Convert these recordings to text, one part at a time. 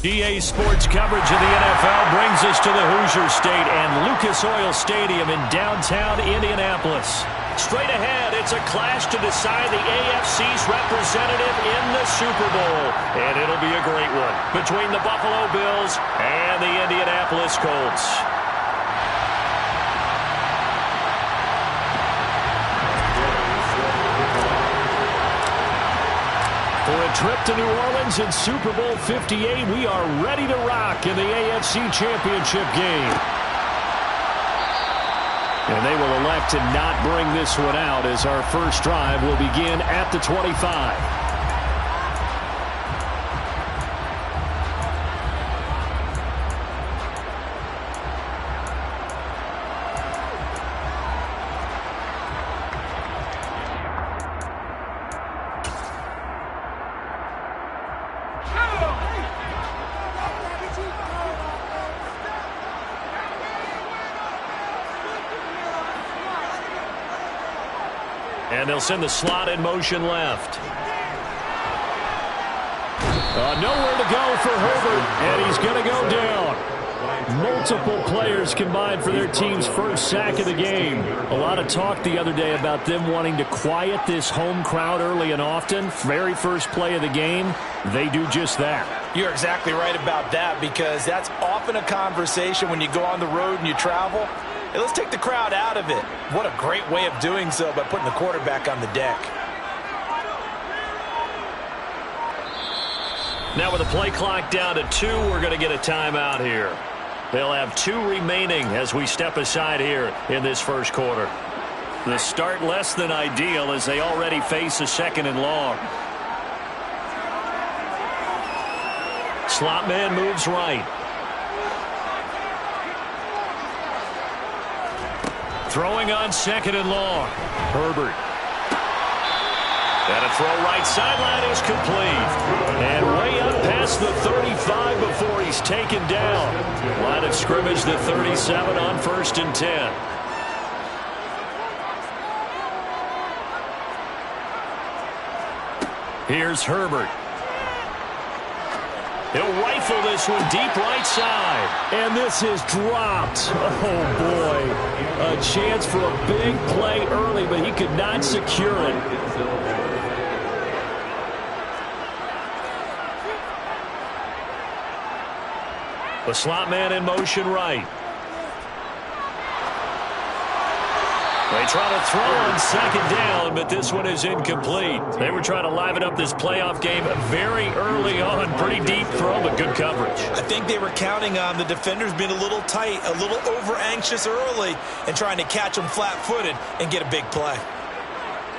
EA Sports coverage of the NFL brings us to the Hoosier State and Lucas Oil Stadium in downtown Indianapolis. Straight ahead, it's a clash to decide the AFC's representative in the Super Bowl. And it'll be a great one between the Buffalo Bills and the Indianapolis Colts. For a trip to New Orleans in Super Bowl 58, we are ready to rock in the AFC Championship game. And they will elect to not bring this one out as our first drive will begin at the 25. And they'll send the slot in motion left. Nowhere to go for Herbert, and he's going to go down. Multiple players combined for their team's first sack of the game. A lot of talk the other day about them wanting to quiet this home crowd early and often. Very first play of the game, they do just that. You're exactly right about that, because that's often a conversation when you go on the road and you travel. Hey, let's take the crowd out of it. What a great way of doing so by putting the quarterback on the deck. Now with the play clock down to 2, we're going to get a timeout here. They'll have 2 remaining as we step aside here in this first quarter. The start less than ideal as they already face a 2nd and long. Slot man moves right. Throwing on 2nd and long. Herbert. And a throw right sideline is complete. And way up past the 35 before he's taken down. Line of scrimmage, the 37 on 1st and 10. Here's Herbert. He'll rifle this one deep right side. And this is dropped. Oh, boy. A chance for a big play early, but he could not secure it. The slot man in motion right. They try to throw on 2nd down, but this one is incomplete. They were trying to liven up this playoff game very early on. Pretty deep throw, but good coverage. I think they were counting on the defenders being a little tight, a little over-anxious early, and trying to catch them flat-footed and get a big play.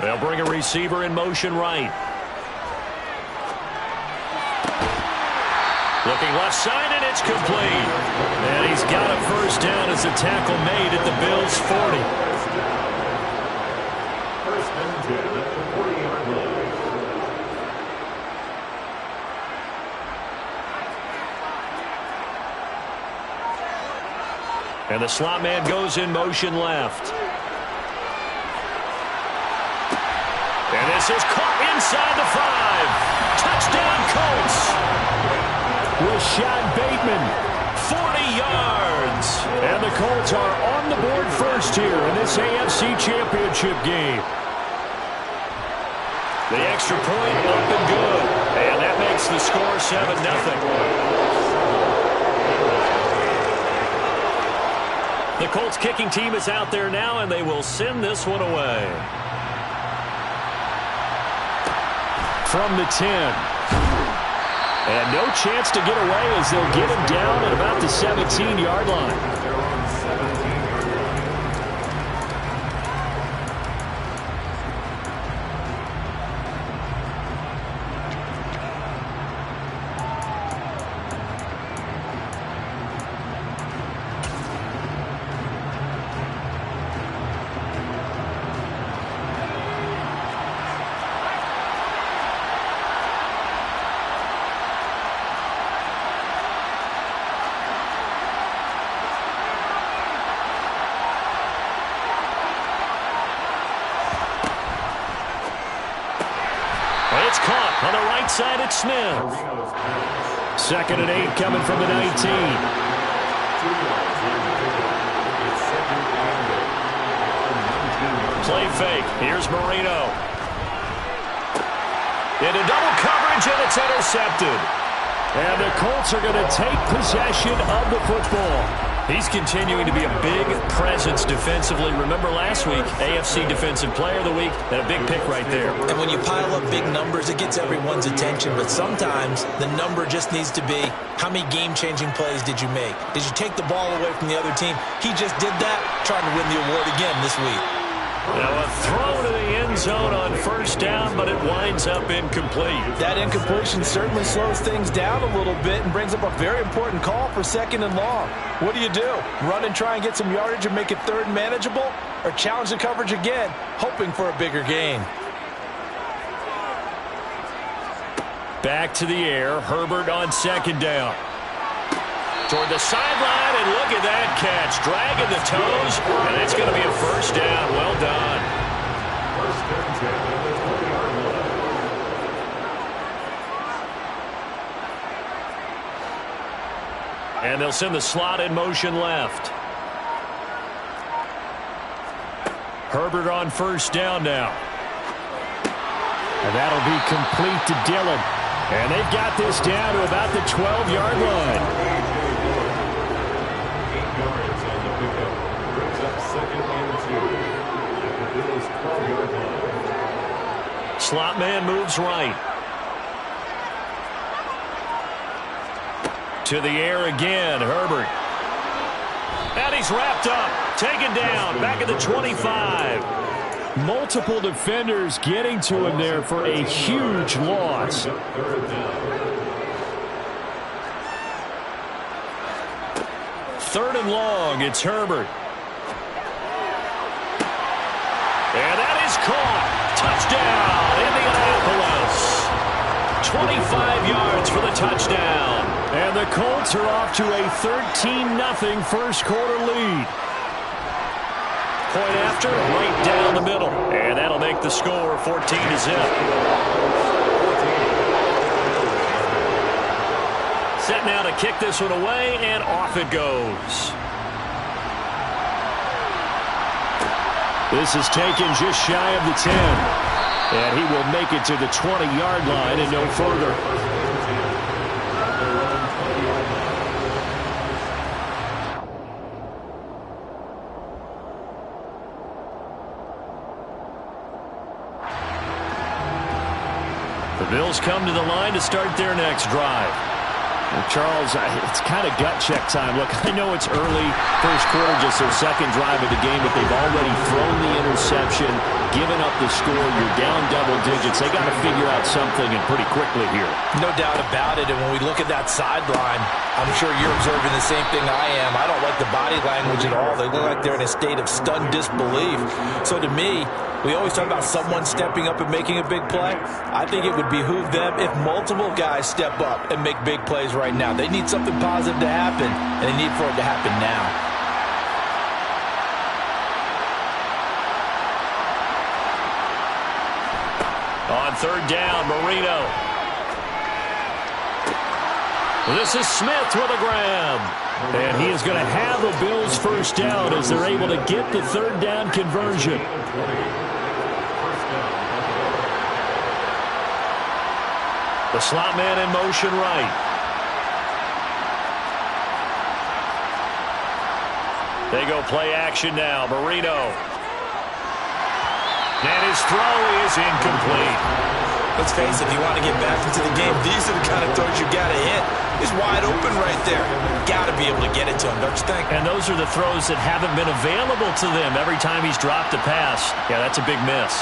They'll bring a receiver in motion right. Looking left side, and it's complete. And he's got a first down as the tackle made at the Bills' 40. And the slot man goes in motion left. And this is caught inside the 5. Touchdown, Colts. Rashad Bateman, 40 yards. And the Colts are on the board first here in this AFC Championship game. The extra point up and good. And that makes the score 7-0. The Colts kicking team is out there now, and they will send this one away. From the 10. And no chance to get away as they'll get him down at about the 17-yard line. outside, it's Smith. 2nd and 8 coming from the 19. Play fake. Here's Marino. Into double coverage, and it's intercepted. And the Colts are going to take possession of the football. He's continuing to be a big presence defensively. Remember last week, AFC Defensive Player of the Week, and a big pick right there. And when you pile up big numbers, it gets everyone's attention. But sometimes the number just needs to be, how many game-changing plays did you make? Did you take the ball away from the other team? He just did that, trying to win the award again this week. Now a throw to the end zone on 1st down, but it winds up incomplete. That incompletion certainly slows things down a little bit and brings up a very important call for 2nd and long. What do? Run and try and get some yardage and make it 3rd and manageable? Or challenge the coverage again, hoping for a bigger gain? Back to the air. Herbert on 2nd down. Toward the sideline, and look at that catch. Dragging the toes, and it's going to be a 1st down. Well done. And they'll send the slot in motion left. Herbert on 1st down now. And that'll be complete to Dillon. And they've got this down to about the 12-yard line. Slot man moves right. To the air again, Herbert. And he's wrapped up. Taken down, back at the 25. Multiple defenders getting to him there for a huge loss. 3rd and long, it's Herbert. And that is caught. Touchdown, Indianapolis. 25 yards for the touchdown. And the Colts are off to a 13-0 first quarter lead. Point after, right down the middle. And that'll make the score 14-0. Set now to kick this one away, and off it goes. This is taken just shy of the 10. And he will make it to the 20-yard line and no further. The Bills come to the line to start their next drive. And Charles, it's kind of gut check time. Look, I know it's early, first quarter, just their 2nd drive of the game, but they've already thrown the interception, given up the score. You're down double digits. They got to figure out something, and pretty quickly here. No doubt about it. And when we look at that sideline, I'm sure you're observing the same thing I am. I don't like the body language at all. They look like they're in a state of stunned disbelief. So to me, we always talk about someone stepping up and making a big play. I think it would behoove them if multiple guys step up and make big plays right now. They need something positive to happen, and they need for it to happen now. On 3rd down, Marino. This is Smith with a grab. And he is going to have the Bills' 1st down as they're able to get the 3rd down conversion. The slot man in motion right. They go play action now. Marino. And his throw is incomplete. Let's face it, if you want to get back into the game, these are the kind of throws you got to hit. He's wide open right there. Got to be able to get it to him, don't you think? And those are the throws that haven't been available to them every time he's dropped a pass. Yeah, that's a big miss.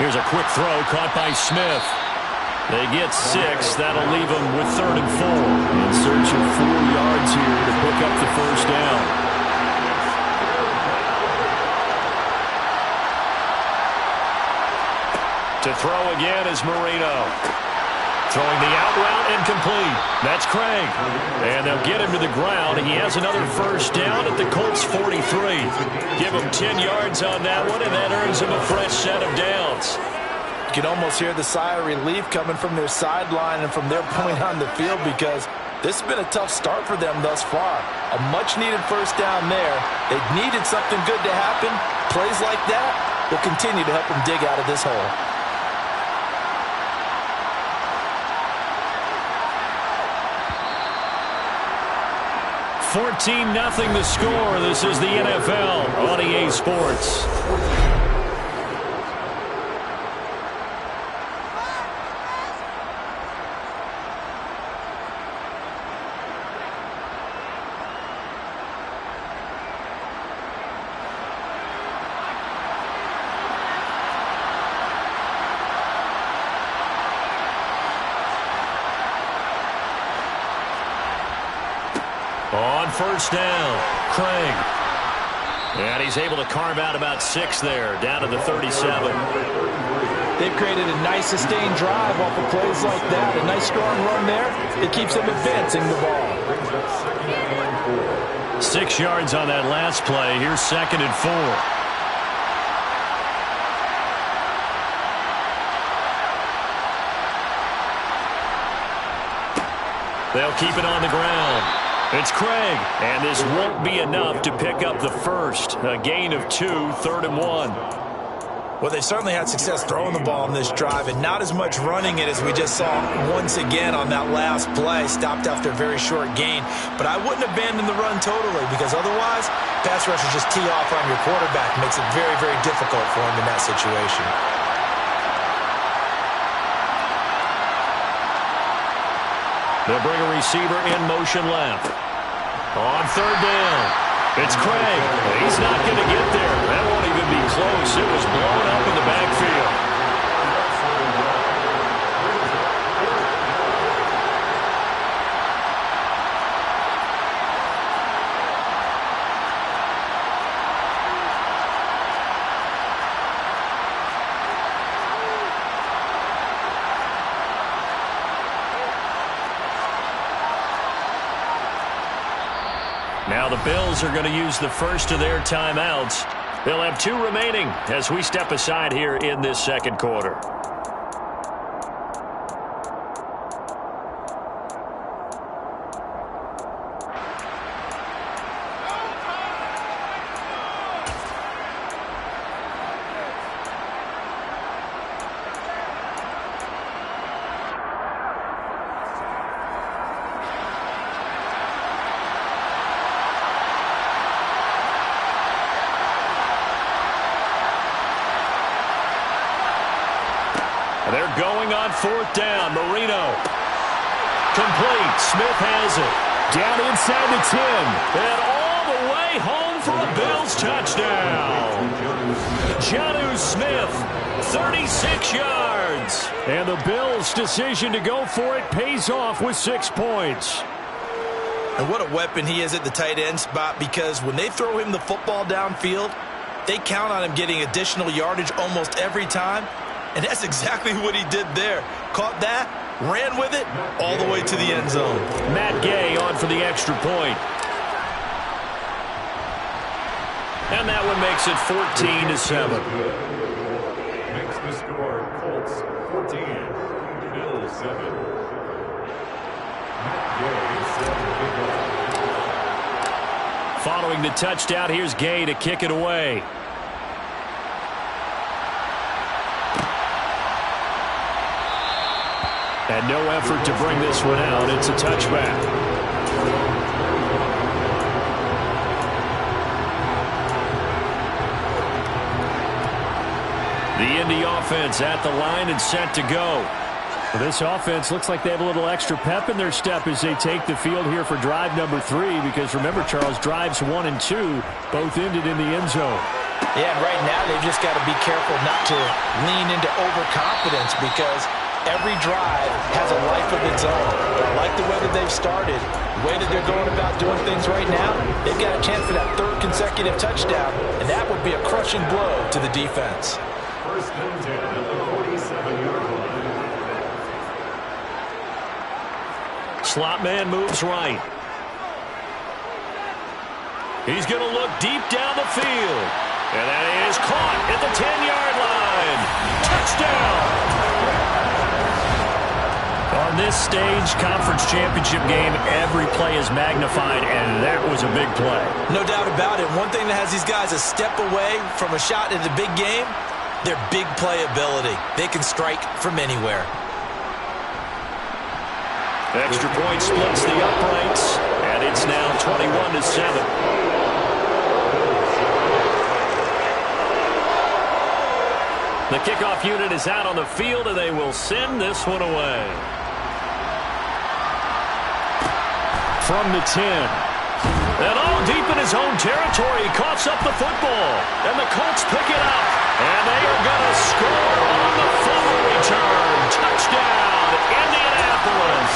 Here's a quick throw caught by Smith. They get 6. That'll leave them with 3rd and 4. In search of 4 yards here to pick up the 1st down. To throw again is Marino. Throwing the out route incomplete. That's Craig. And they'll get him to the ground. He has another first down at the Colts 43. Give him 10 yards on that one, and that earns him a fresh set of downs. You can almost hear the sigh of relief coming from their sideline and from their point on the field, because this has been a tough start for them thus far. A much-needed first down there. They needed something good to happen. Plays like that will continue to help them dig out of this hole. 14-0 the score. This is the NFL on EA Sports. On first down, Craig. And he's able to carve out about 6 there, down to the 37. They've created a nice sustained drive off of plays like that. A nice strong run there. It keeps them advancing the ball. 6 yards on that last play. Here's 2nd and 4. They'll keep it on the ground. It's Craig, and this won't be enough to pick up the first. A gain of 2, 3rd and 1. Well, they certainly had success throwing the ball in this drive, and not as much running it as we just saw once again on that last play. Stopped after a very short gain. But I wouldn't abandon the run totally, because otherwise, pass rushers just tee off on your quarterback. Makes it very, very difficult for him in that situation. They'll bring a receiver in motion left. On 3rd down, it's Craig. He's not going to get there. That won't even be close. It was blown up in the backfield. Now the Bills are going to use the first of their timeouts. They'll have 2 remaining as we step aside here in this second quarter. They're going on 4th down. Marino. Complete. Smith has it. Down inside the 10. And all the way home for a Bills touchdown. Jonnu Smith, 36 yards. And the Bills' decision to go for it pays off with 6 points. And what a weapon he is at the tight end spot, because when they throw him the football downfield, they count on him getting additional yardage almost every time. And that's exactly what he did there. Caught that, ran with it, all the way to the end zone. Matt Gay on for the extra point. And that one makes it 14-7. Makes the score Colts 14, Bills 7. Matt Gay set. Following the touchdown, here's Gay to kick it away. And no effort to bring this one out. It's a touchback. The Indy offense at the line and set to go. Well, this offense looks like they have a little extra pep in their step as they take the field here for drive number 3. Because remember, Charles, drives 1 and 2 both ended in the end zone. Yeah, and right now they've just got to be careful not to lean into overconfidence, because every drive has a life of its own. But I like the way that they've started, the way that they're going about doing things right now. They've got a chance for that 3rd consecutive touchdown, and that would be a crushing blow to the defense. First and 10 at the 47-yard line. Slot man moves right. He's going to look deep down the field. And that is caught at the 10-yard line. Touchdown! On this stage, conference championship game, every play is magnified, and that was a big play. No doubt about it. One thing that has these guys a step away from a shot in the big game, their big play ability. They can strike from anywhere. Extra point splits the uprights, and it's now 21-7. The kickoff unit is out on the field, and they will send this one away. From the 10. And all deep in his own territory, he coughs up the football. And the Colts pick it up. And they are going to score on the fumble return. Touchdown, Indianapolis.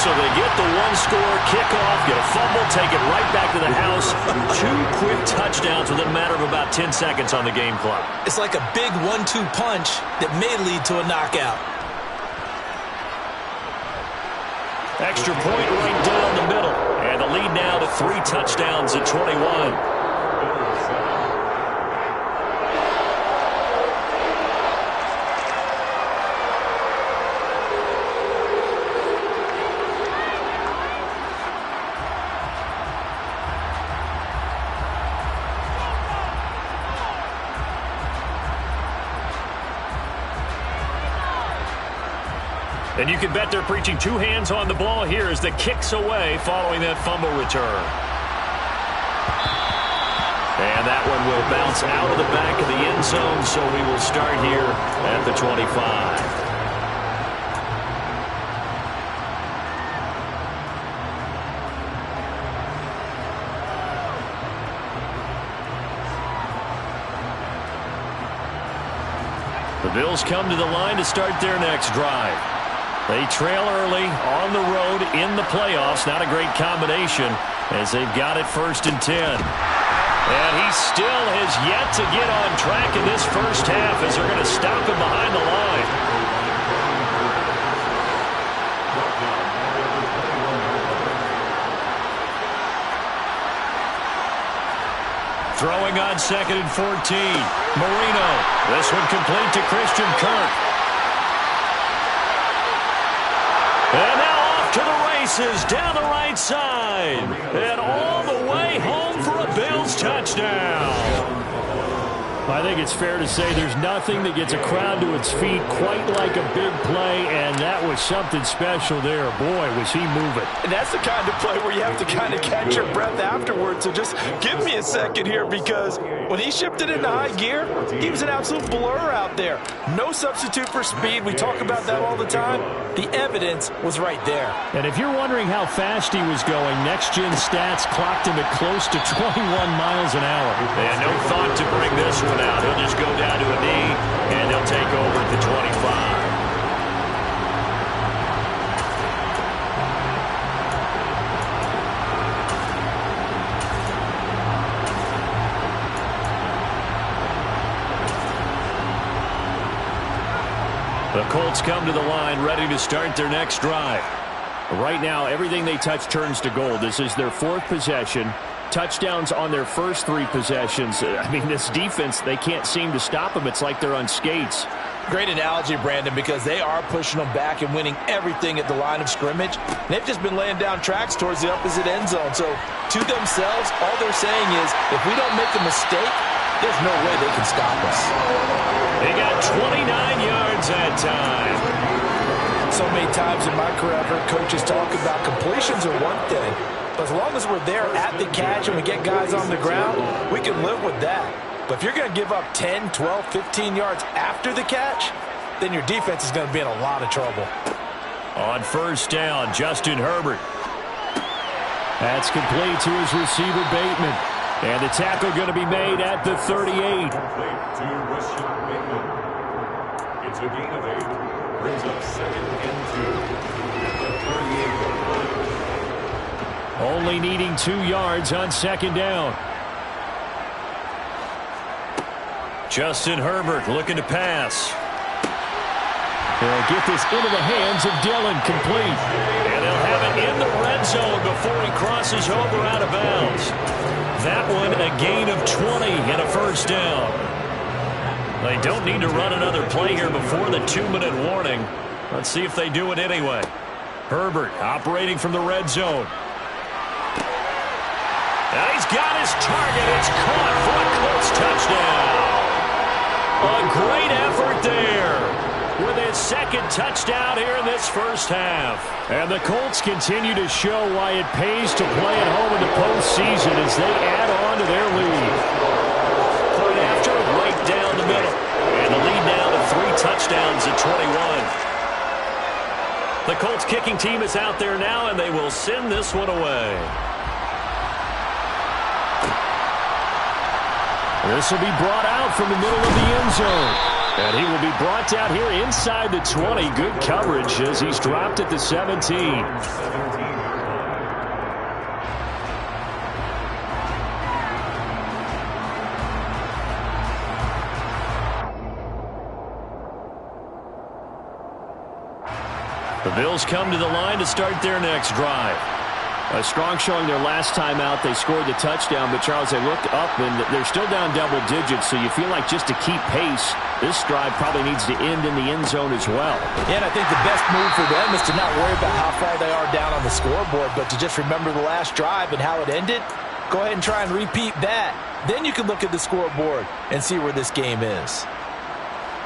So they get the one-score kickoff, get a fumble, take it right back to the house. 2 quick touchdowns within a matter of about 10 seconds on the game clock. It's like a big 1-2 punch that may lead to a knockout. Extra point right down the middle. And the lead now to 3 touchdowns at 21. And you can bet they're preaching 2 hands on the ball here as the kick's away following that fumble return. And that one will bounce out of the back of the end zone, so we will start here at the 25. The Bills come to the line to start their next drive. They trail early on the road in the playoffs. Not a great combination as they've got it 1st and 10. And he still has yet to get on track in this first half as they're going to stop him behind the line. Throwing on 2nd and 14. Marino. This one complete to Christian Kirk. And now off to the races down the right side. And all the way home for a Bills touchdown. I think it's fair to say there's nothing that gets a crowd to its feet quite like a big play, and that was something special there. Boy, was he moving. And that's the kind of play where you have to kind of catch your breath afterwards. So just give me a second here, because when he shifted into high gear, he was an absolute blur out there. No substitute for speed. We talk about that all the time. The evidence was right there. And if you're wondering how fast he was going, next-gen stats clocked him at close to 21 miles an hour. And no thought to bring this one out. He'll just go down to a knee, and they'll take over at the 25. The Colts come to the line ready to start their next drive. Right now, everything they touch turns to gold. This is their 4th possession. Touchdowns on their first 3 possessions. I mean, this defense, they can't seem to stop them. It's like they're on skates. Great analogy, Brandon, because they are pushing them back and winning everything at the line of scrimmage. They've just been laying down tracks towards the opposite end zone. So, to themselves, all they're saying is, if we don't make a mistake, there's no way they can stop us. They got 29 yards that time. So many times in my career, I've heard coaches talk about completions are one thing. But as long as we're there at the catch and we get guys on the ground, we can live with that. But if you're going to give up 10, 12, 15 yards after the catch, then your defense is going to be in a lot of trouble. On 1st down, Justin Herbert. That's complete to his receiver, Bateman. And the tackle going to be made at the 38. Complete to Russian Bateman. It's a gain of 8. Brings up 2nd and 2 at the 38-yard line. Only needing 2 yards on 2nd down. Justin Herbert looking to pass. They'll get this into the hands of Dillon, complete. And they'll have it in the red zone before he crosses over out of bounds. That one a gain of 20 and a first down. They don't need to run another play here before the 2-minute warning. Let's see if they do it anyway. Herbert operating from the red zone. And he's got his target. It's caught for a Colts touchdown. A great effort there with his second touchdown here in this first half. And the Colts continue to show why it pays to play at home in the postseason as they add on to their lead. Point after, right down the middle. And the lead now to 3 touchdowns at 21. The Colts kicking team is out there now, and they will send this one away. This will be brought out from the middle of the end zone. And he will be brought out here inside the 20. Good coverage as he's dropped at the 17. The Bills come to the line to start their next drive. A strong showing their last time out. They scored the touchdown, but Charles, they looked up and they're still down double digits, so you feel like just to keep pace, this drive probably needs to end in the end zone as well. Yeah, and I think the best move for them is to not worry about how far they are down on the scoreboard, but to just remember the last drive and how it ended. Go ahead and try and repeat that. Then you can look at the scoreboard and see where this game is.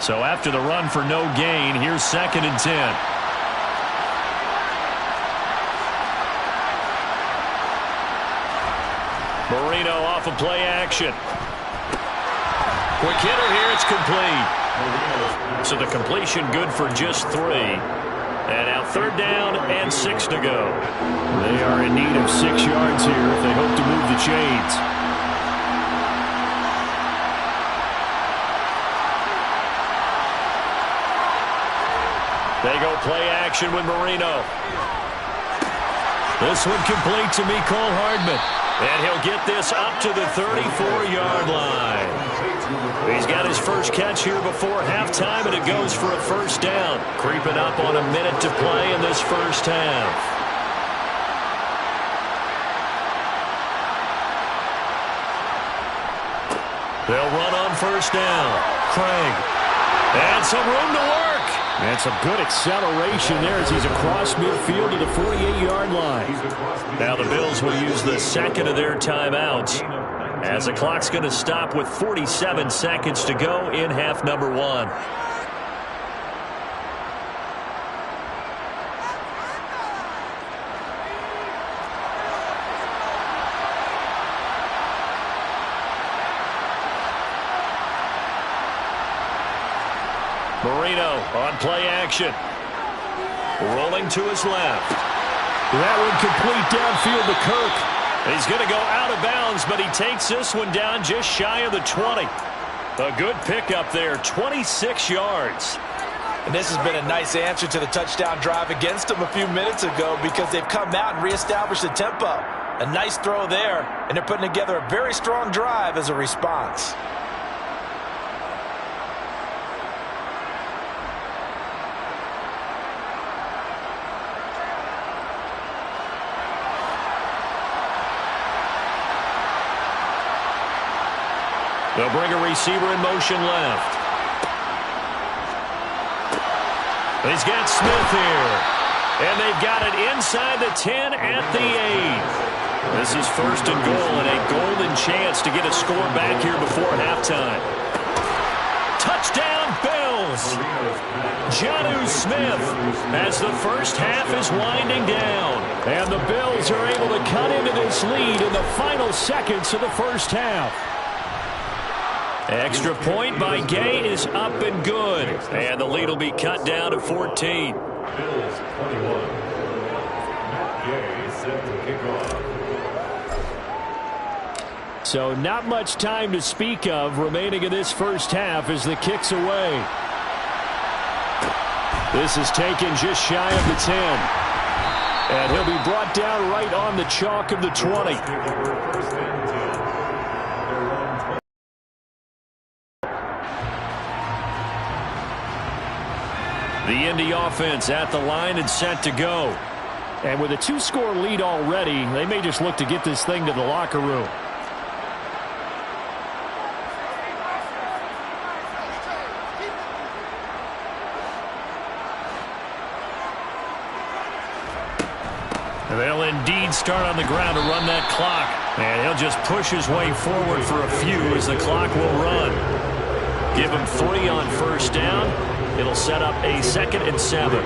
So after the run for no gain, here's 2nd and 10. Marino off of play action. Quick hitter here, it's complete. So the completion good for just 3. And now 3rd down and 6 to go. They are in need of 6 yards here if they hope to move the chains. They go play action with Marino. This one complete to Mecole Hardman. And he'll get this up to the 34-yard line. He's got his first catch here before halftime, and it goes for a first down. Creeping up on a minute to play in this first half. They'll run on first down. Craig. And some room to work. And some good acceleration there as he's across midfield to the 48-yard line. Now the Bills will use the second of their timeouts as the clock's going to stop with 47 seconds to go in half number 1. Marino on play action. Rolling to his left. That one complete downfield to Kirk. He's going to go out of bounds, but he takes this one down just shy of the 20. A good pickup there, 26 yards. And this has been a nice answer to the touchdown drive against them a few minutes ago because they've come out and reestablished the tempo. A nice throw there, and they're putting together a very strong drive as a response. They'll bring a receiver in motion left. He's got Smith here. And they've got it inside the 10 at the 8. This is 1st and goal and a golden chance to get a score back here before halftime. Touchdown, Bills! Jonnu Smith as the first half is winding down. And the Bills are able to cut into this lead in the final seconds of the first half. Extra point by Gay is up and good. And the lead will be cut down to 14. Bills 21. Matt Gay set to kick off. So not much time to speak of remaining in this first half as the kick's away. This is taken just shy of the 10. And he'll be brought down right on the chalk of the 20. The The Indy offense at the line and set to go. And with a 2-score lead already, they may just look to get this thing to the locker room. They'll indeed start on the ground to run that clock. And he'll just push his way forward for a few as the clock will run. Give him 3 on first down. It'll set up a 2nd and 7.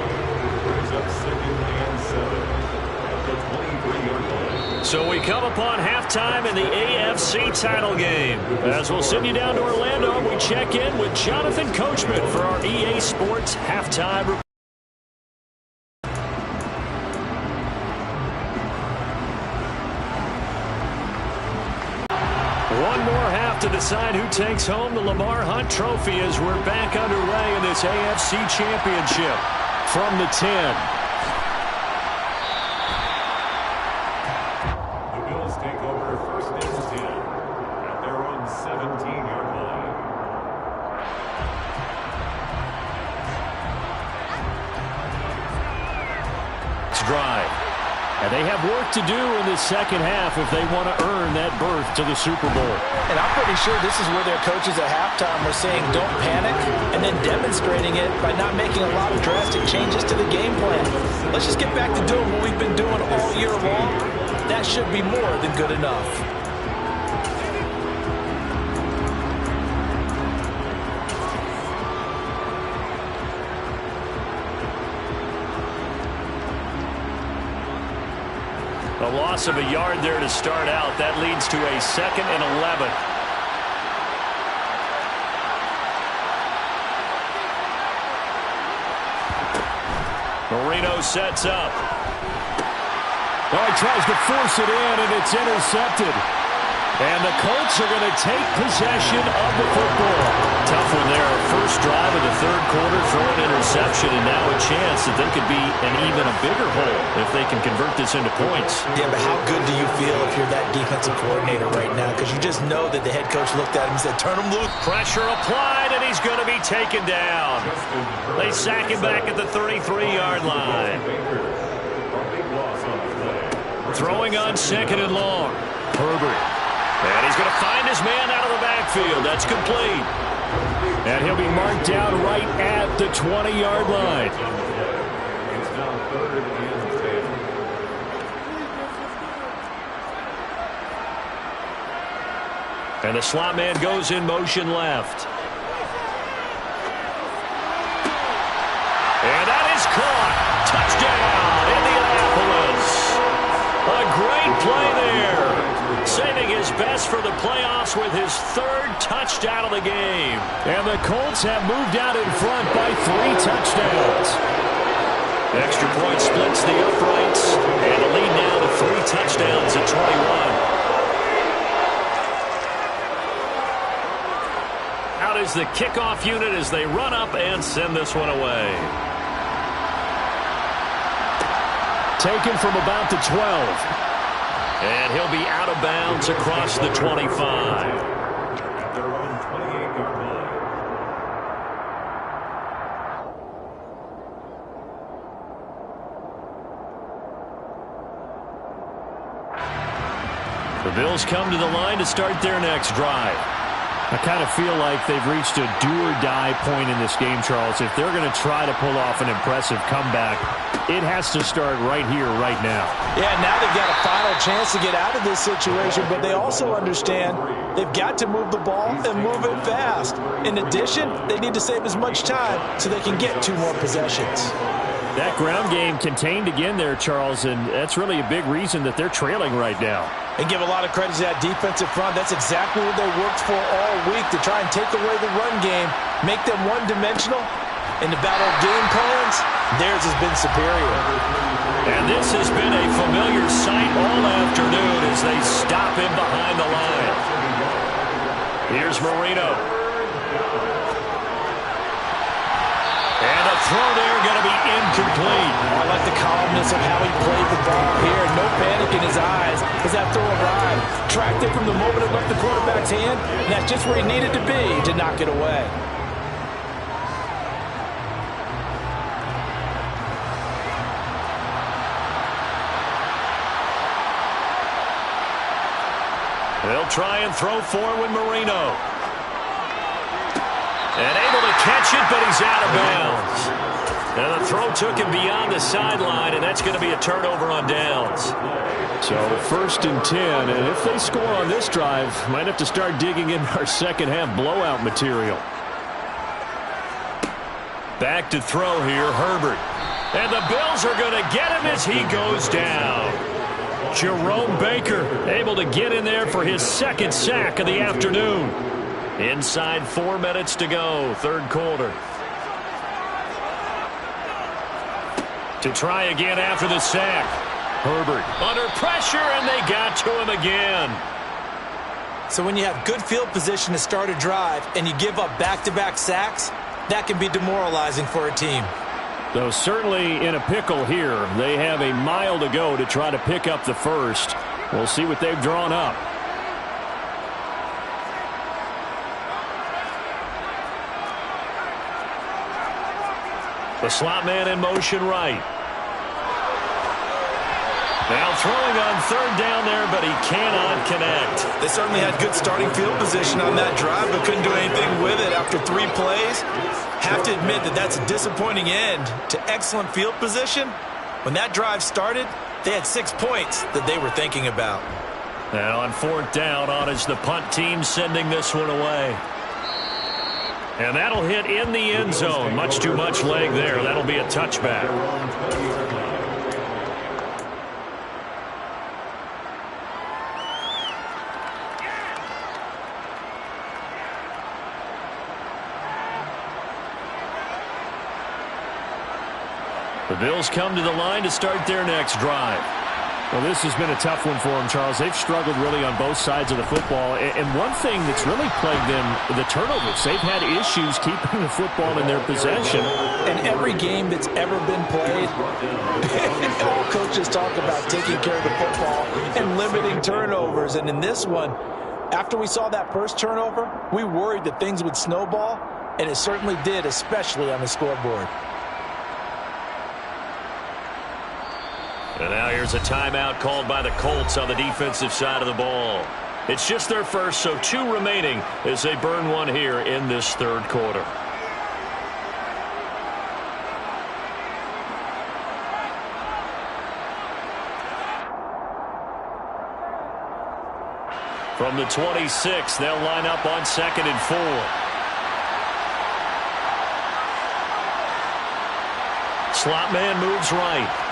So we come upon halftime in the AFC title game. As we'll send you down to Orlando, we check in with Jonathan Coachman for our EA Sports halftime report. One more half to decide who takes home the Lamar Hunt Trophy as we're back underway in this AFC Championship. From the 10. The Bills take over 1st and 10 at their own 17-yard line. It's drive. And they have work to do in the second half if they want to earn that berth to the Super Bowl. And I'm pretty sure this is where their coaches at halftime were saying don't panic, and then demonstrating it by not making a lot of drastic changes to the game plan. Let's just get back to doing what we've been doing all year long. That should be more than good enough. A loss of a yard there to start out. That leads to a 2nd and 11. Marino sets up. Oh, he tries to force it in, and it's intercepted. And the Colts are going to take possession of the football. Tough one there. First drive of the 3rd quarter, throw an interception, and now a chance that they could be an even a bigger hole if they can convert this into points. Yeah, but how good do you feel if you're that defensive coordinator right now? Because you just know that the head coach looked at him and said, turn him loose. Pressure applied, and he's going to be taken down. They sack him back at the 33-yard line. Throwing on 2nd and long. Herbert. And he's going to find his man out of the backfield. That's complete. And he'll be marked down right at the 20-yard line. It's now 3rd and 10. And the slot man goes in motion left. And that is caught. Touchdown, Indianapolis. A great play there. Saving his best for the playoffs with his 3rd touchdown of the game. And the Colts have moved out in front by 3 touchdowns. Extra point splits the uprights. And the lead now to 3 touchdowns at 21. Out is the kickoff unit as they run up and send this one away. Taken from about the 12. And he'll be out of bounds across the 25. At their own 28-yard line. The Bills come to the line to start their next drive. I kind of feel like they've reached a do-or-die point in this game, Charles. If they're going to try to pull off an impressive comeback, it has to start right here, right now. Yeah, now they've got a final chance to get out of this situation, but they also understand they've got to move the ball and move it fast. In addition, they need to save as much time so they can get 2 more possessions. That ground game contained again there, Charles, and that's really a big reason that they're trailing right now. And give a lot of credit to that defensive front. That's exactly what they worked for all week, to try and take away the run game, make them one-dimensional. In the battle of game plans, theirs has been superior. And this has been a familiar sight all afternoon as they stop him behind the line. Here's Marino. And a throw there going to be incomplete. I like the calmness of how he played the ball here. No panic in his eyes as that throw arrived. Tracked it from the moment it left the quarterback's hand. And that's just where he needed to be to knock it away. They'll try and throw forward Marino. And able to catch it, but he's out of bounds. And the throw took him beyond the sideline, and that's going to be a turnover on downs. So 1st and 10, and if they score on this drive, might have to start digging in our second half blowout material. Back to throw here, Herbert. And the Bills are going to get him as he goes down. Jerome Baker able to get in there for his 2nd sack of the afternoon. Inside 4 minutes to go, 3rd quarter. To try again after the sack. Herbert under pressure, and they got to him again. So when you have good field position to start a drive and you give up back-to-back sacks, that can be demoralizing for a team. Though certainly in a pickle here. They have a mile to go to try to pick up the first. We'll see what they've drawn up. The slot man in motion right. Now throwing on 3rd down there, but he cannot connect. They certainly had good starting field position on that drive, but couldn't do anything with it after 3 plays. Have to admit that that's a disappointing end to excellent field position. When that drive started, they had 6 points that they were thinking about. And on 4th down, on is the punt team sending this one away. And that'll hit in the end zone. Much too much leg there. That'll be a touchback. The Bills come to the line to start their next drive. Well, this has been a tough one for them, Charles. They've struggled really on both sides of the football. And one thing that's really plagued them, the turnovers. They've had issues keeping the football in their possession. In every game that's ever been played, all coaches talk about taking care of the football and limiting turnovers. And in this one, after we saw that first turnover, we worried that things would snowball, and it certainly did, especially on the scoreboard. And now here's a timeout called by the Colts on the defensive side of the ball. It's just their first, so 2 remaining as they burn one here in this 3rd quarter. From the 26, they'll line up on 2nd and 4. Slot man moves right.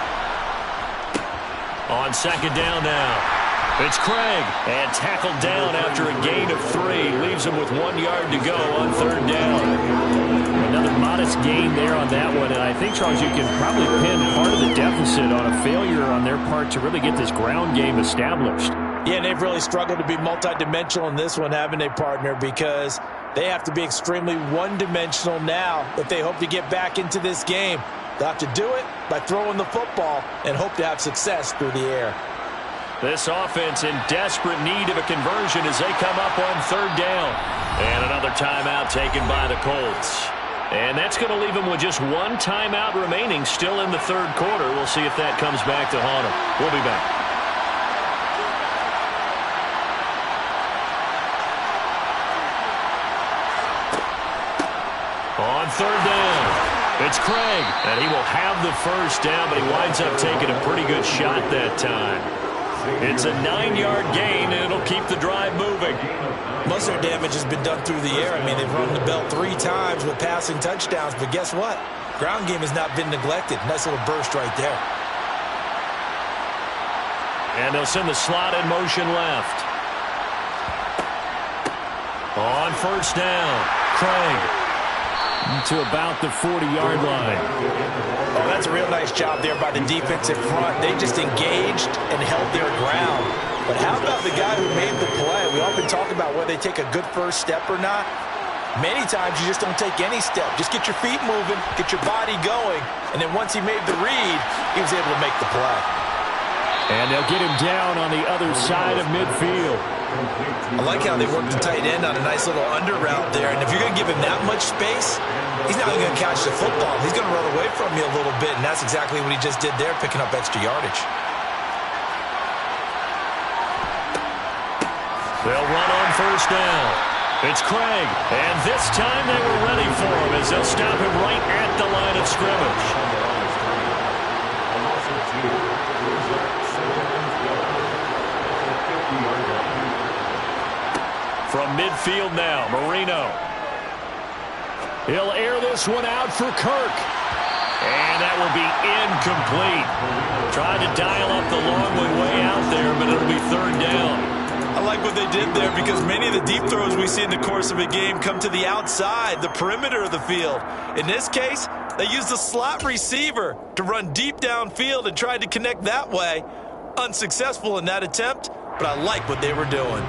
On 2nd down now. It's Craig. And tackled down after a gain of 3. Leaves him with 1 yard to go on 3rd down. Another modest gain there on that one. And I think, Charles, you can probably pin part of the deficit on a failure on their part to really get this ground game established. Yeah, and they've really struggled to be multidimensional in this one, haven't they, partner? Because they have to be extremely one-dimensional now if they hope to get back into this game. They'll have to do it by throwing the football and hope to have success through the air. This offense in desperate need of a conversion as they come up on 3rd down. And another timeout taken by the Colts. And that's going to leave them with just 1 timeout remaining still in the 3rd quarter. We'll see if that comes back to haunt them. We'll be back. On 3rd down. It's Craig, and he will have the first down, but he winds up taking a pretty good shot that time. It's a 9-yard gain, and it'll keep the drive moving. Most of their damage has been done through the air. I mean, they've run the bell 3 times with passing touchdowns, but guess what? Ground game has not been neglected. Nice little burst right there. And they'll send the slot in motion left. On 1st down, Craig. To about the 40-yard line. Oh, that's a real nice job there by the defensive front. They just engaged and held their ground. But how about the guy who made the play? We often talk about whether they take a good first step or not. Many times you just don't take any step. Just get your feet moving, get your body going, and then once he made the read, he was able to make the play. And they'll get him down on the other side of midfield. I like how they worked the tight end on a nice little under route there. And if you're going to give him that much space, he's not going to catch the football. He's going to run away from you a little bit, and that's exactly what he just did there, picking up extra yardage. They'll run on first down. It's Craig, and this time they were ready for him as they'll stop him right at the line of scrimmage. From midfield now, Marino. He'll air this one out for Kirk. And that will be incomplete. Trying to dial up the long way out there, but it'll be third down. I like what they did there because many of the deep throws we see in the course of a game come to the outside, the perimeter of the field. In this case, they used the slot receiver to run deep downfield and tried to connect that way. Unsuccessful in that attempt, but I like what they were doing.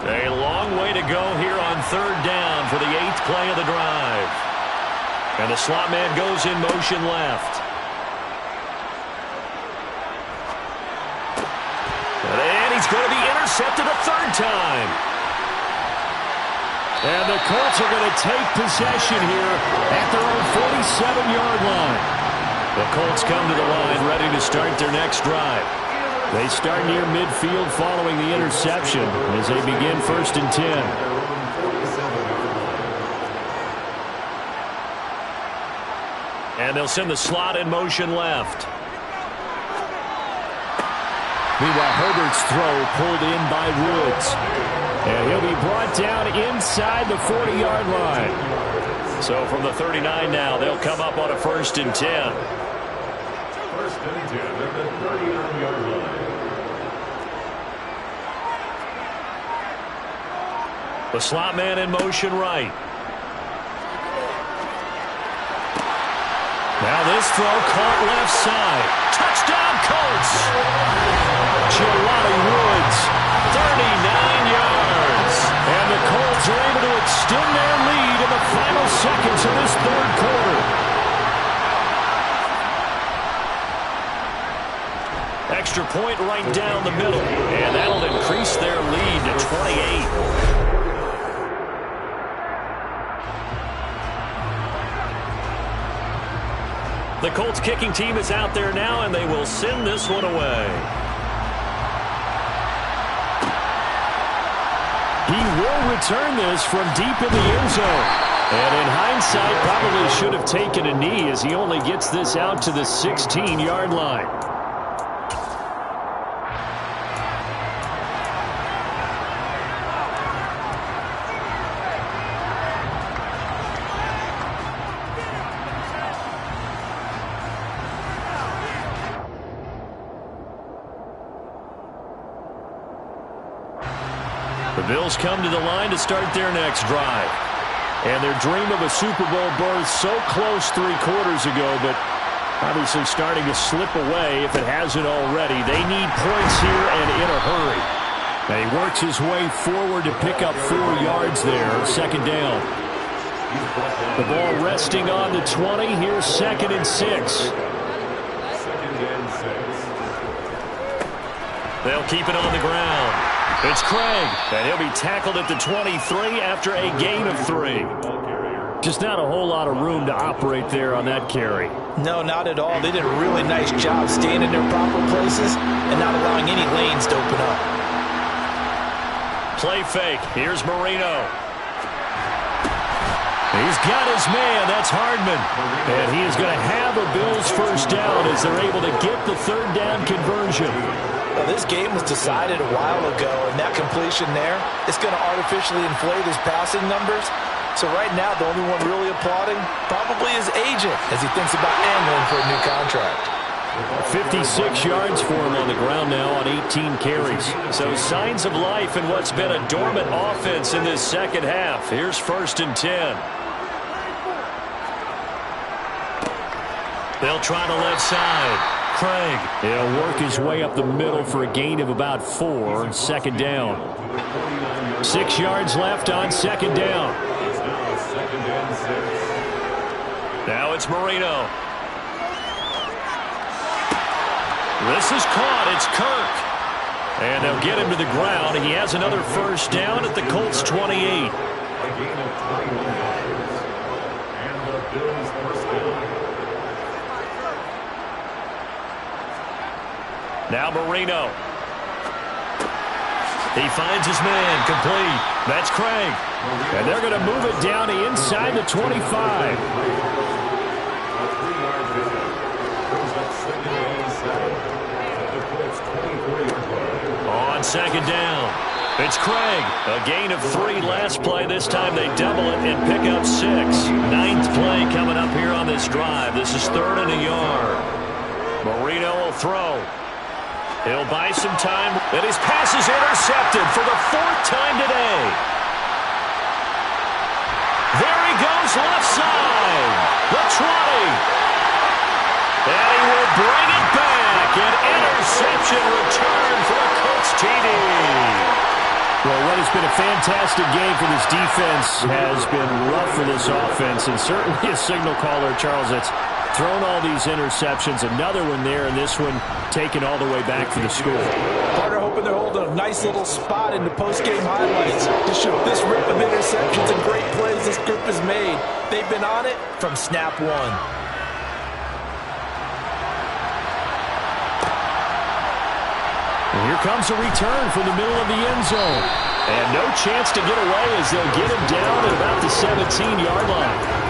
A long way to go here on third down for the 8th play of the drive. And the slot man goes in motion left. And he's going to be intercepted a third time. And the Colts are going to take possession here at their own 47-yard line. The Colts come to the line ready to start their next drive. They start near midfield following the interception as they begin 1st and 10. And they'll send the slot in motion left. Meanwhile, Herbert's throw pulled in by Woods. And he'll be brought down inside the 40-yard line. So from the 39 now, they'll come up on a 1st and 10. 1st and 10 at the 39-yard line. The slot man in motion right. Now this throw caught left side. Touchdown Colts! Jelani Woods, 39 yards. And the Colts are able to extend their lead in the final seconds of this third quarter. Extra point right down the middle. And that'll increase their lead to 28. The Colts kicking team is out there now, and they will send this one away. He will return this from deep in the end zone. And in hindsight, probably should have taken a knee as he only gets this out to the 16-yard line. The Bills come to the line to start their next drive. And their dream of a Super Bowl berth so close 3 quarters ago, but obviously starting to slip away if it hasn't already. They need points here and in a hurry. And he works his way forward to pick up 4 yards there, 2nd down. The ball resting on the 20. Here's 2nd and 6. 2nd and 6. They'll keep it on the ground. It's Craig, and he'll be tackled at the 23 after a gain of 3. Just not a whole lot of room to operate there on that carry. No, not at all. They did a really nice job staying in their proper places and not allowing any lanes to open up. Play fake. Here's Marino. He's got his man. That's Hardman. And he is going to have a Bills first down as they're able to get the 3rd down conversion. Well, this game was decided a while ago, and that completion there is going to artificially inflate his passing numbers. So right now, the only one really applauding probably his agent as he thinks about angling for a new contract. 56 yards for him on the ground now on 18 carries. So signs of life in what's been a dormant offense in this second half. Here's 1st and 10. They'll try the left side. Craig. He'll work his way up the middle for a gain of about 4. 2nd down. 6 yards left on 2nd down. Now it's Marino. This is caught. It's Kirk. And they'll get him to the ground. He has another first down at the Colts 28. A gain of 21 yards. And the Bills first down. Now Marino. He finds his man, complete. That's Craig. And they're going to move it down to inside the 25. On second down, it's Craig. A gain of 3 last play. This time they double it and pick up 6. 9th play coming up here on this drive. This is 3rd and a yard. Marino will throw. He'll buy some time, and his pass is intercepted for the 4th time today. There he goes, left side. The 20. And he will bring it back. An interception return for a Colts TD. Well, what has been a fantastic game for this defense has been rough for this offense, and certainly a signal caller, Charles, that's thrown all these interceptions. Another one there, and this one taken all the way back for the score. Carter hoping they're holding a nice little spot in the post-game highlights to show this rip of interceptions and great plays this group has made. They've been on it from snap one. And here comes a return from the middle of the end zone. And no chance to get away as they'll get him down at about the 17-yard line.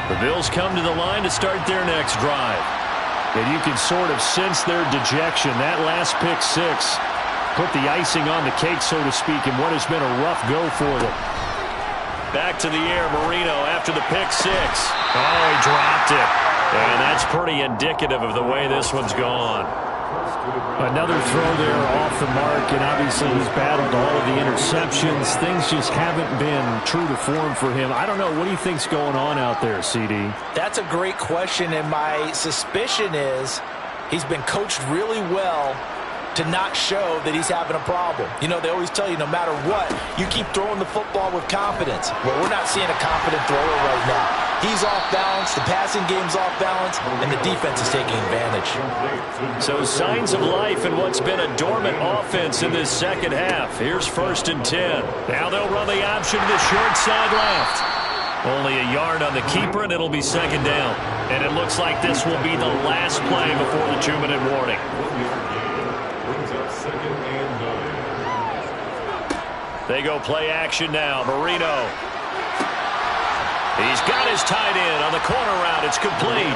The Bills come to the line to start their next drive. And you can sort of sense their dejection. That last pick 6 put the icing on the cake, so to speak, in what has been a rough go for them. Back to the air, Marino after the pick 6. Oh, he dropped it. And that's pretty indicative of the way this one's gone. Another throw there off the mark, and obviously he's battled all of the interceptions. Things just haven't been true to form for him. I don't know. What do you think's going on out there, CD? That's a great question, and my suspicion is he's been coached really well to not show that he's having a problem. You know, they always tell you no matter what, you keep throwing the football with confidence. Well, we're not seeing a confident thrower right now. He's off balance, the passing game's off balance, and the defense is taking advantage. So signs of life in what's been a dormant offense in this second half. Here's 1st and 10. Now they'll run the option to the short side left. Only a yard on the keeper, and it'll be 2nd down. And it looks like this will be the last play before the 2-minute warning. They go play action now. Marino. He's got his tight end on the corner route. It's complete.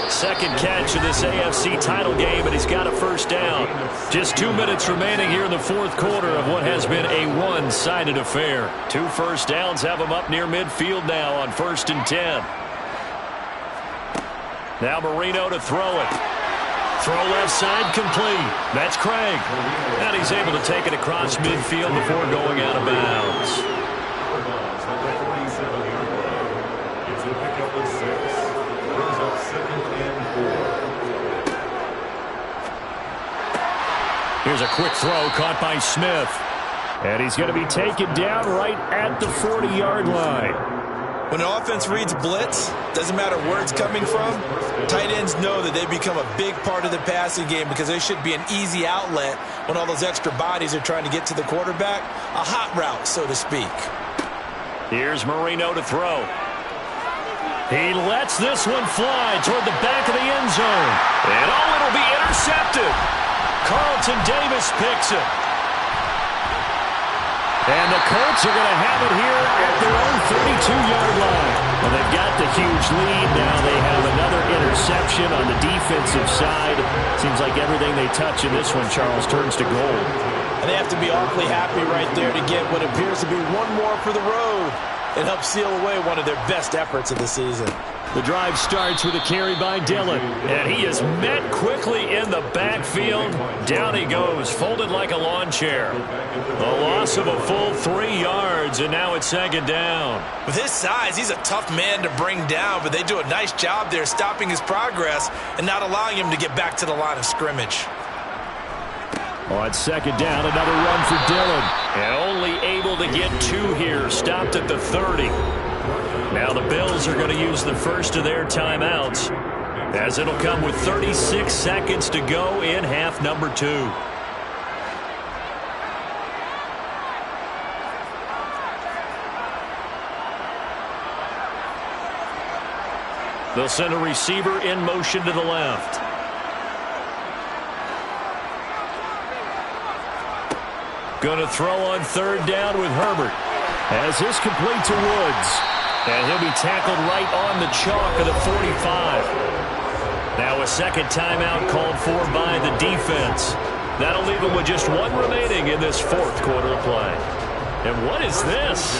2nd catch of this AFC title game, and he's got a 1st down. Just 2 minutes remaining here in the 4th quarter of what has been a one-sided affair. 2 1st downs have him up near midfield now on 1st and 10. Now Marino to throw it. Throw left side, complete. That's Craig. And he's able to take it across midfield before going out of bounds. Here's a quick throw caught by Smith. And he's going to be taken down right at the 40-yard line. When an offense reads blitz, doesn't matter where it's coming from, tight ends know that they become a big part of the passing game because they should be an easy outlet when all those extra bodies are trying to get to the quarterback. A hot route, so to speak. Here's Marino to throw. He lets this one fly toward the back of the end zone. And oh, it'll be intercepted. Carlton Davis picks it. And the Colts are going to have it here at their own 32-yard line. Well, they've got the huge lead. Now they have another interception on the defensive side. Seems like everything they touch in this one, Charles, turns to gold. And they have to be awfully happy right there to get what appears to be one more for the road. It helps seal away one of their best efforts of the season. The drive starts with a carry by Dillon. And he is met quickly in the backfield. Down he goes, folded like a lawn chair. A loss of a full 3 yards, and now it's 2nd down. With his size, he's a tough man to bring down, but they do a nice job there stopping his progress and not allowing him to get back to the line of scrimmage. On 2nd down, another run for Dillon. And only able to get 2 here, stopped at the 30. Now the Bills are going to use the first of their timeouts, as it'll come with 36 seconds to go in half number 2. They'll send a receiver in motion to the left. Going to throw on third down with Herbert. As this complete to Woods. And he'll be tackled right on the chalk of the 45. Now a second timeout called for by the defense. That'll leave them with just one remaining in this fourth quarter of play. And what is this?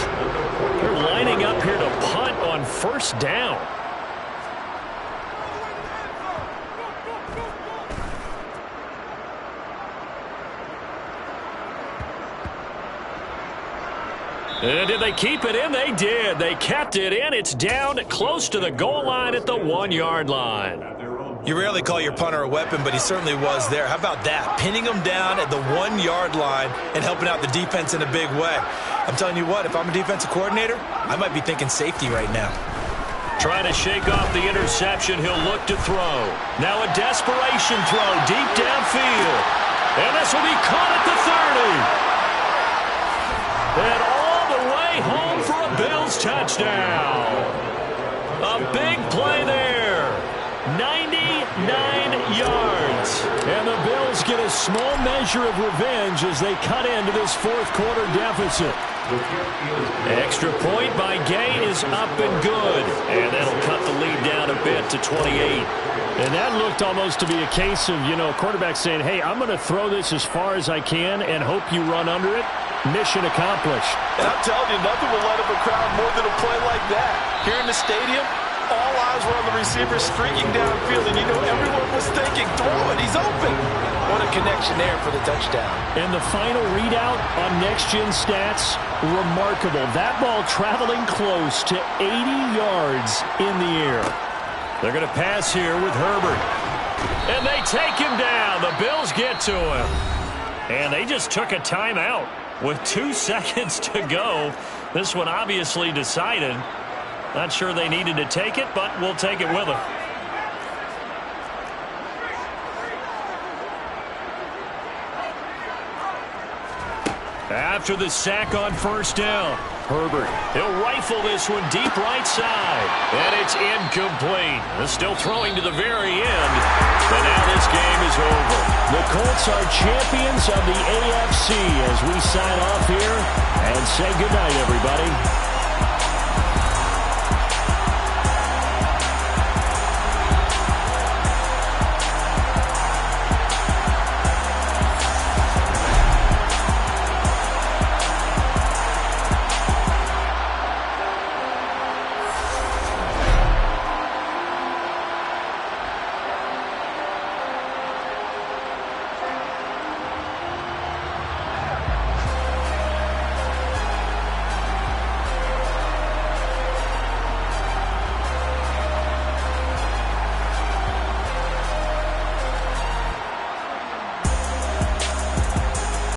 They're lining up here to punt on first down. And did they keep it in? They did. They kept it in. It's down close to the goal line at the 1-yard line. You rarely call your punter a weapon, but he certainly was there. How about that? Pinning him down at the 1-yard line and helping out the defense in a big way. I'm telling you what, if I'm a defensive coordinator, I might be thinking safety right now. Trying to shake off the interception. He'll look to throw. Now a desperation throw deep downfield. And this will be caught at the 30. And all the way home for a Bills touchdown. A big play there. 99 yards. And the Bills get a small measure of revenge as they cut into this fourth quarter deficit. Extra point by Gay is up and good. And that'll cut the lead down a bit to 28. And that looked almost to be a case of, a quarterback saying, hey, I'm going to throw this as far as I can and hope you run under it. Mission accomplished. And I'm telling you, nothing will light up a crowd more than a play like that. Here in the stadium, all eyes were on the receiver streaking downfield, and everyone was thinking, throw it, he's open. What a connection there for the touchdown. And the final readout on next-gen stats, remarkable. That ball traveling close to 80 yards in the air. They're going to pass here with Herbert. And they take him down. The Bills get to him. And they just took a timeout with 2 seconds to go. This one obviously decided. Not sure they needed to take it, but we'll take it with them. After the sack on first down, Herbert, he'll rifle this one deep right side. And it's incomplete. They're still throwing to the very end. But now this game is over. The Colts are champions of the AFC as we sign off here and say goodnight, everybody.